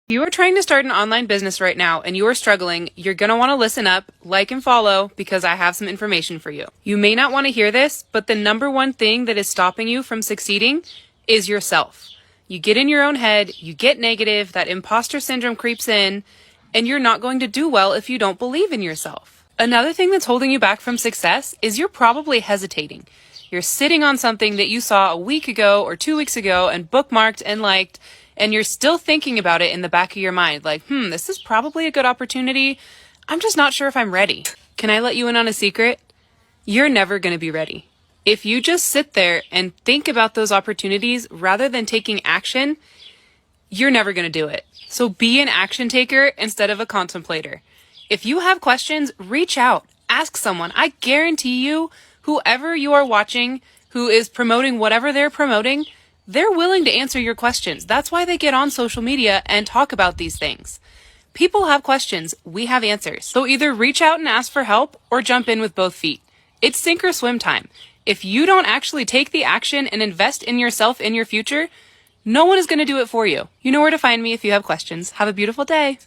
You are trying to start an online business right now and you are struggling, you're going to want to listen up, like and follow, because I have some information for you. You may not want to hear this, but the number one thing that is stopping you from succeeding is yourself. You get in your own head, you get negative, that imposter syndrome creeps in, and you're not going to do well if you don't believe in yourself. Another thing that's holding you back from success is you're probably hesitating. You're sitting on something that you saw a week ago or 2 weeks ago and bookmarked and liked, and you're still thinking about it in the back of your mind, like, this is probably a good opportunity. I'm just not sure if I'm ready. Can I let you in on a secret? You're never going to be ready. If you just sit there and think about those opportunities rather than taking action, you're never going to do it. So be an action taker instead of a contemplator. If you have questions, reach out, ask someone. I guarantee you, whoever you are watching who is promoting whatever they're promoting, they're willing to answer your questions. That's why they get on social media and talk about these things. People have questions. We have answers. So either reach out and ask for help or jump in with both feet. It's sink or swim time. If you don't actually take the action and invest in yourself in your future, no one is going to do it for you. You know where to find me if you have questions. Have a beautiful day.